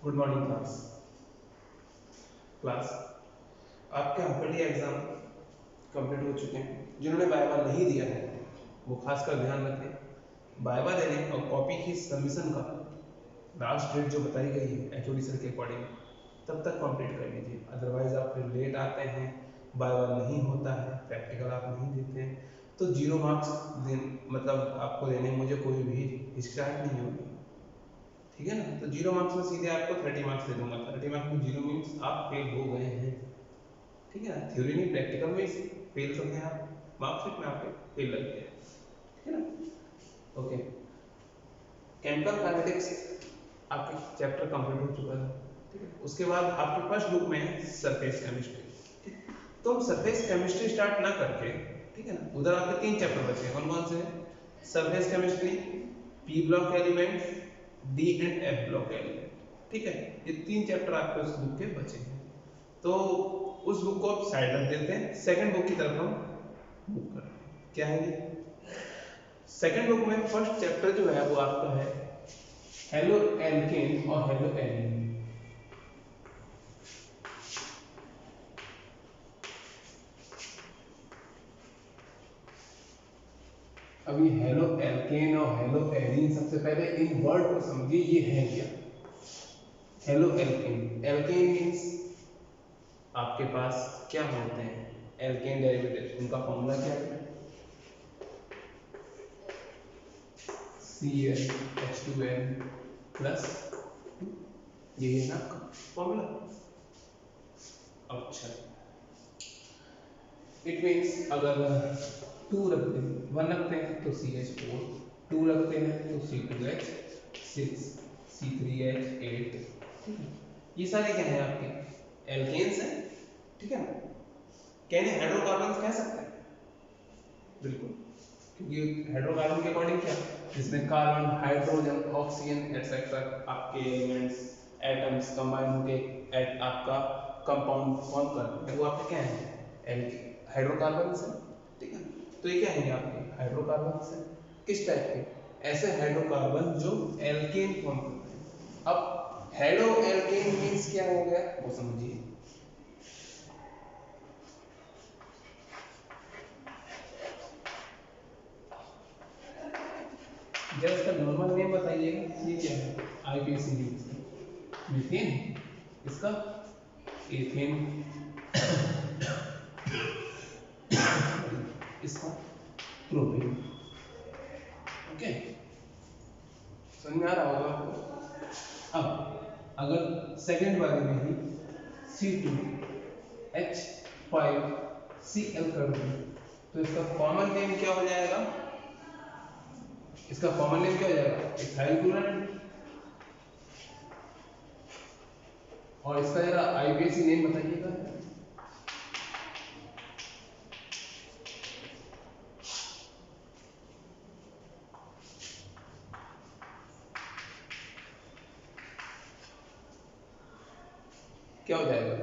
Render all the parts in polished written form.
Good morning class आपके half exam complete हो चुके हैं। जिन्होंने वाइवा नहीं दिया है वो खासकर ध्यान रखें। वाइवा देने और कॉपी की सबमिशन का लास्ट डेट जो बताई गई है एचओडी सर के अकॉर्डिंग तब तक कंप्लीट कर लीजिए, अदरवाइज आप फिर लेट आते हैं, वाइवा नहीं होता है, प्रैक्टिकल आप नहीं देते हैं तो 0 मार्क्स मतलब आपको देने में मुझे कोई भी हिचकिचाहट नहीं होगी। ठीक है ना, तो 0 मार्क्स में सीधे आपको 30 मार्क्स दे दूंगा। 30 मार्क्स में 0 मीन्स आप फेल हो गए हैं। ठीक है ना, थ्योरी नहीं प्रैक्टिकल में फेल समझे आप, मार्क्सिट में आपके फेल लग गए। ठीक है ना, ओके। केमिकल काइनेटिक्स आपके चैप्टर कंप्लीट हो चुका है। ठीक है, उसके बाद आपके फर्स्ट बुक में है सरफेस केमिस्ट्री। तो हम सरफेस केमिस्ट्री स्टार्ट ना करके, ठीक है ना, उधर आपके 3 चैप्टर बचे हैं। कौन कौन से हैं? Surface chemistry, P block elements, D and F block element. ठीक है, ये 3 चैप्टर आपके उस बुक के बचे हैं। तो उस बुक को आप साइड रख देते हैं, सेकंड बुक की तरफ हम मूव करते हैं। क्या है ये? सेकंड बुक में फर्स्ट चैप्टर जो है वो आपका है हेलो एल्केन और हेलो एलीन। अब ये हेलो एल्केन और हेलो एलीन, सबसे पहले इन वर्ड को समझिए, ये है क्या? हेलो एल्केन, एल्केन मींस आपके पास क्या होते हैं? एल्केन डेरिवेटिव्स, उनका फॉर्मूला क्या है? CH2N प्लस, ये है ना आपका फॉर्मूला। अच्छा, इट मीन्स अगर 2 रखते हैं, 1 रखते हैं तो CH4, 2 रखते हैं तो C2H6, C3H8। ठीक है, ये सारे क्या हैं आपके एल्केन्स हैं। ठीक है ना, क्या इन्हें हाइड्रोकार्बन कह सकते हैं? बिल्कुल, क्योंकि हाइड्रोकार्बन के अकॉर्डिंग क्या, जिसमें कार्बन, हाइड्रोजन, ऑक्सीजन एटसेट्रा आपके एलिमेंट्स, एटम्स कंबाइन होके आपका कंपाउंड फॉर्म करते हैं, वो आपके क्या है? हाइड्रोकार्बन से। ठीक है, तो ये क्या है आपके हाइड्रोकार्बन से। किस टाइप के? ऐसे हाइड्रोकार्बन जो एल्केन फॉर्म करते हैं। अब हेलो एल्केन मींस क्या हो गया वो समझिए। जरा इसका नॉर्मल नेम बताइएगा, ये क्या है? आईपीएसी मीथेन, इसका एथेन, इसका प्रोपेन। ओके, समझ में आ रहा होगा आपको। अब अगर सेकंड वाले में ही C2H5Cl कर दें तो इसका कॉमन नेम क्या हो जाएगा? इसका कॉमन नेम क्या हो जाएगा? Ethyl chloride. और इसका जरा आईपीएसी नेम बताइएगा। क्या हो जाएगा?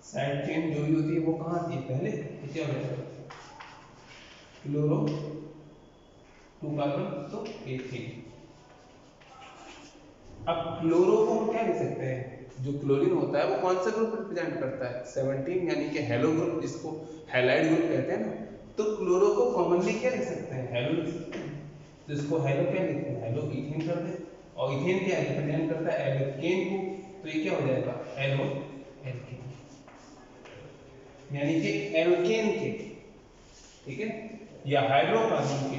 साइड चेन जो भी होती है वो कहाँ आती है पहले, तो क्या हो जाएगा? क्लोरो 2 कार्बन तो एथेन। अब क्लोरो को हम क्या लिख सकते हैं? जो क्लोरीन होता है वो कौन सा ग्रुप रिप्रेजेंट करता है? 17, यानी कि हेलो ग्रुप, जिसको हैलाइड ग्रुप कहते हैं ना। तो क्लोरो को कॉमनली क्या लिख सकते हैं? हेलो लिख सकते हैं। तो इसको हेलो क्या लिखते हैं? हेलो इथेन कर दें। और इथेन क्या रिप्रेजेंट करता है? एल्केन को। तो ये क्या हो जाएगा? हेलो एल्केन, यानी कि एल्केन के, ठीक है, या हाइड्रोकार्बन के,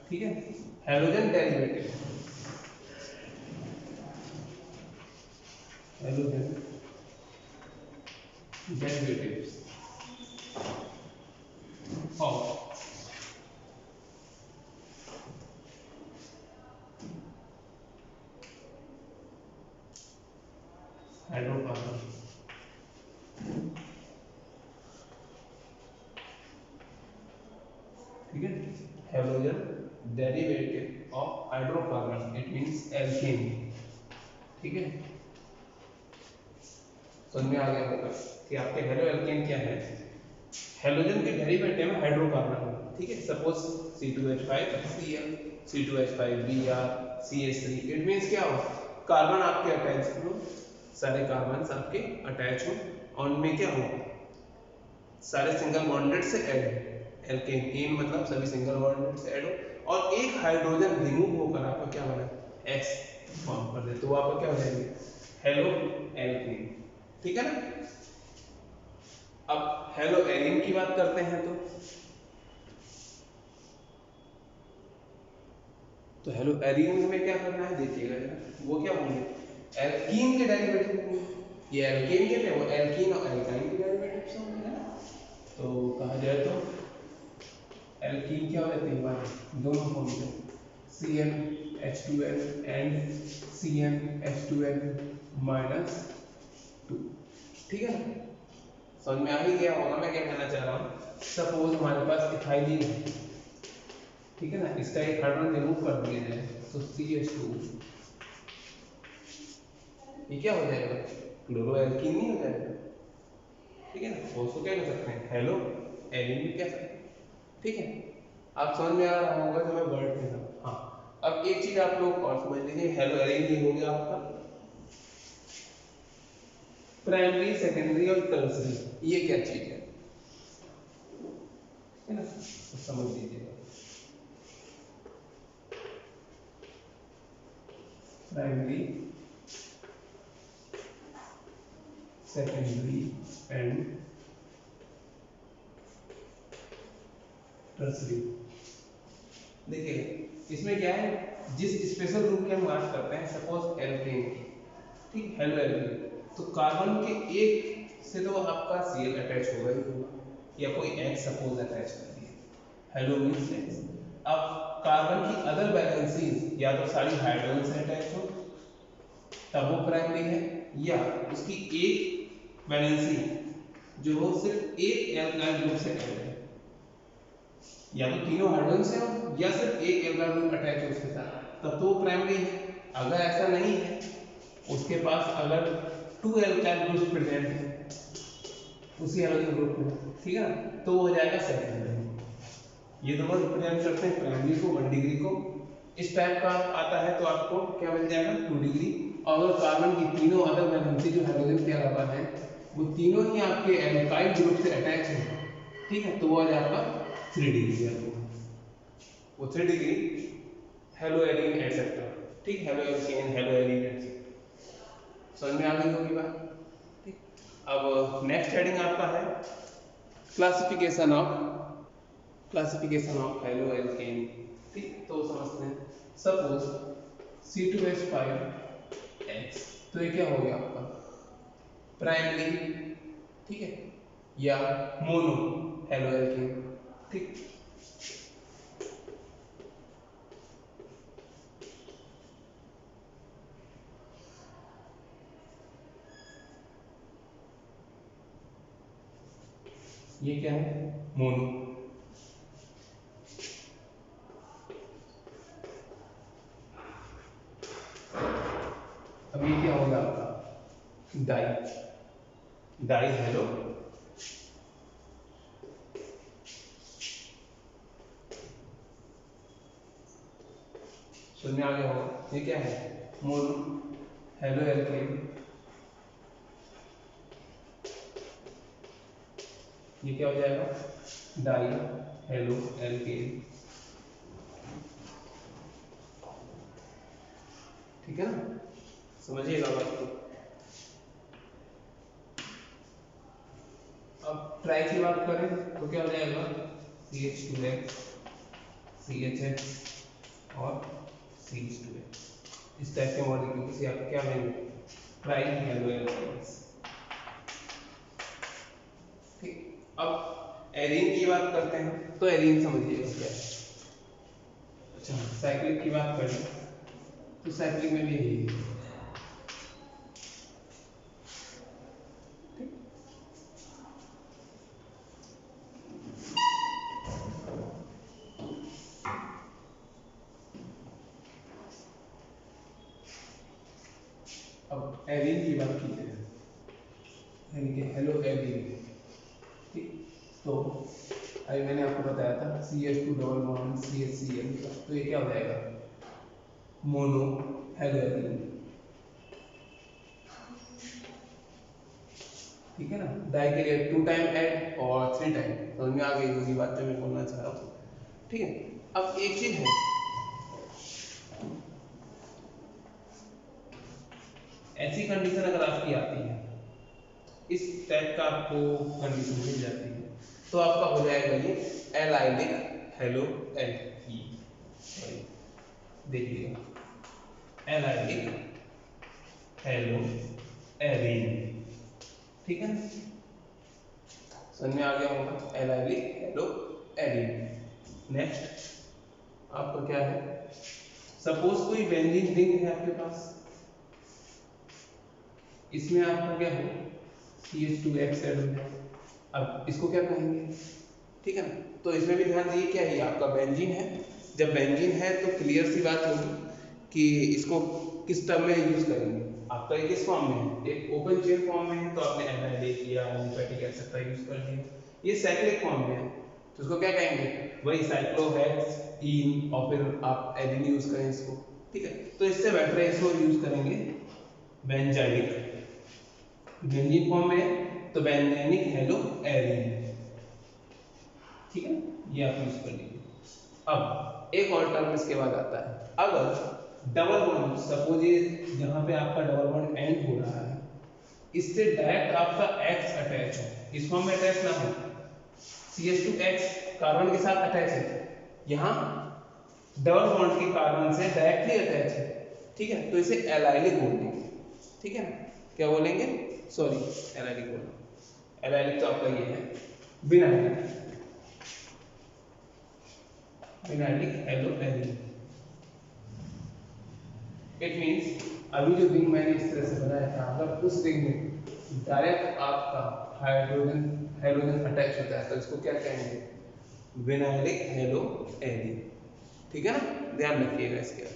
ठीक है, halogen derivative, halogen derivatives of hydrocarbon। ठीक है, halogen derivative of hydrocarbon, it means alkane. ठीक है, समझ में आ गया होगा कि आपके हेलो एल्केन क्या है? हेलोजन के डेरिवेटिव में हाइड्रोकार्बन। ठीक है, suppose C2H5Cl, C2H5Br CH3, it means क्या हो, कार्बन आपके अटैच हो, सारे कार्बन आपके अटैच हो और उनमें क्या हो, सारे सिंगल बॉन्डेड से ऐड हो, एल्केन मतलब सभी सिंगल बॉन्डेड से ऐड हो और एक हाइड्रोजन रिमूव होकर आपका क्या बना, X फॉर्म कर दे, तो आपका क्या हो जाएगी, हेलो एल्केन। ठीक है ना। अब हेलो एरिन की बात करते हैं तो हेलो एरिन में हमें क्या करना है, देखिएगा जरा, वो क्या होंगे, एल्कीन के डेरिवेटिव होंगे, ये एल्केन के थे, वो एल्कीन और एल्काइन के डेरिवेटिव से होंगे ना। तो कहा जाए तो एल्कीन क्या हो जाती है हमारी, दोनों फॉर्म से CnH2n एंड CnH2n -2। ठीक है ना, समझ में आ ही गया होगा मैं क्या कहना चाह रहा हूँ। सपोज हमारे पास इथाइलिन है, ठीक है ना, इसका एक कार्बन रिमूव कर दिया जाए तो CH2, ये क्या हो जाएगा, क्लोरोएल्कीन नहीं हो जाएगा। ठीक है ना, तो उसको क्या कर सकते हैं, हेलो एलिन भी कह सकते हैं। ठीक है, आप समझ में आ रहा होगा जो मैं वर्ड कह रहा हूँ। हाँ, अब एक चीज आप लोग और समझ लीजिए, हेलो एलिन ये हो गया आपका प्राइमरी, सेकेंडरी और टर्सरी, ये क्या चीज है ना, तो समझ लीजिएगा। Primary, secondary and tertiary. देखिए इसमें क्या है, जिस स्पेशल ग्रुप की हम बात करते हैं, सपोज एल्केन की, ठीक, हेलो एल्केन, तो कार्बन के एक से तो आपका Cl अटैच होगा ही होगा, या कोई X सपोज अटैच कर दिया, हेलो मींस X। अब कार्बन की अदर वैलेंसीज या तो सारी हाइड्रोजन से अटैच हो तब वो प्राइमरी है, या उसकी एक वैलेंसी जो हो सिर्फ एक एल्काइल ग्रुप से अटैच है, या तो तीनों हाइड्रोजन से हो या सिर्फ एक एल्काइल ग्रुप अटैच है उसके साथ, तब तो वो प्राइमरी है। अगर ऐसा नहीं है, उसके पास अगर 2 एल्काइल ग्रुप्स प्रेजेंट है उसी हाइड्रोजन ग्रुप में, ठीक है ना, तो वो हो जाएगा सेकेंडरी। ये दोनों रिप्रेजेंट करते हैं प्राइमरी को, 1 डिग्री को। इस टाइप का आता है तो आपको क्या मिल जाएगा, 2 डिग्री। और अगर कार्बन की तीनों अदर वैलेंसी जो हाइड्रोजन के अलावा है वो तीनों ही आपके एल्काइल ग्रुप से अटैच है, ठीक है, तो वो आ जाएगा 3 डिग्री, वो 3 डिग्री हेलो एरिन एटसेट्रा। ठीक, halo alkane, hello Erin etcetera, समझ में आ गई होगी बात। ठीक, अब नेक्स्ट हेडिंग आपका है क्लासिफिकेशन ऑफ हेलो एल्केन। ठीक, तो समझते हैं, सपोज C2H5X, तो ये क्या हो गया आपका प्राइमरी, ठीक है, या मोनो हेलो एल्केन। ठीक, ये क्या है, मोनो। अब ये क्या होगा आपका डाई, डाई हेलो, सुनने आ गया होगा, ये क्या है, मोनो हेलो एल्केन, ये क्या हो जाएगा, डाई हेलो एल्केन। ठीक है ना, समझिएगा बात को। अब ट्राई की बात करें तो क्या हो जाएगा, CH2X CHX और CH2X, इस टाइप के मॉलिक्यूल से आप क्या लेंगे, ट्राई हेलो एल्केन्स। ठीक, अब एरीन की बात करते हैं तो एरीन समझिएगा क्या है। अच्छा, साइक्लिक की बात करें तो साइक्लिक में भी यही है। अब एरीन की बात की जाए, यानी कि हेलो एरीन। ठीक, तो अभी मैंने आपको आपको बताया था CH2 डबल बॉन्ड CHCl, तो ये क्या हो जाएगा, मोनो हेलोजन, ठीक है ना। डाई के लिए 2 टाइम ऐड और 3 टाइम, समझ में आ गई होगी बात जो मैं बोलना चाह रहा हूँ, ठीक है। अब एक चीज है, ऐसी कंडीशन अगर आपकी आती है, इस टाइप का आपको कंडीशन मिल जाती है, तो आपका हो जाएगा ये एलाइलिक हेलो एल्की, देखिएगा एलाइलिक हेलो एरीन, ठीक है, समझ में आ गया होगा, एलाइलिक हेलो एरीन। नेक्स्ट आपका क्या है, सपोज कोई बेंजीन रिंग है आपके पास, इसमें आपका क्या हो CH2X ऐड हो जाए, अब इसको क्या कहेंगे, ठीक है ना। तो इसमें भी ध्यान दीजिए, क्या है आपका बेंजीन है, जब बेंजीन है तो क्लियर सी बात होगी कि इसको किस टर्म में यूज करेंगे, आपका ये किस फॉर्म में है, एक ओपन चेन फॉर्म में है तो आपने एनालिक या एलिफैटिक एक्सेट्रा यूज कर लिया, ये साइक्लिक फॉर्म में है तो इसको क्या कहेंगे, वही साइक्लोहेक्सीन, और फिर आप एडिन यूज करें इसको, ठीक है। तो इससे बेटर है इसको यूज करेंगे बेंजाइलिक, बेंजीन फॉर्म में है तो बेंजेनिक हेलो एरीन, ठीक है, ये आप यूज कर लीजिए। अब एक और टर्म इसके बाद आता है, अगर डबल बॉन्ड, सपोज ये जहां पे आपका डबल बॉन्ड एंड हो रहा है, इससे डायरेक्ट आपका X अटैच है, इस फॉर्म में अटैच ना हो, CH2X कार्बन के साथ अटैच है, यहाँ डबल बॉन्ड के कार्बन से डायरेक्टली अटैच है, ठीक है, तो इसे एलाइलिक बोलेंगे, ठीक है ना, क्या बोलेंगे, सॉरी एलाइलिक बोलना, एलाइलिक तो आपका ये है vinylic, vinylic hello arene, it means अभी जो रिंग मैंने इस तरह से बनाया था, अगर उस रिंग में डायरेक्ट आपका हाइड्रोजन हेलोजन अटैच होता है तो इसको क्या कहेंगे, विनाइलिक हेलो एरीन, ठीक है ना, ध्यान रखिएगा इसके।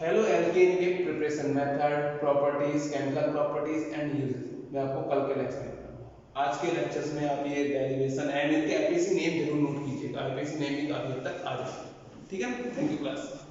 हेलो एल्केन के preparation method, properties, chemical properties and uses मैं आपको कल के लेक्चर में बताऊंगा। आज के लेक्चर्स में आप ये डेरिवेशन एंड इनके आईपीसी नेम जरूर नोट कीजिएगा, आईपीसी नेम भी काफी हद तक आ जाएगा, ठीक है। Thank you class.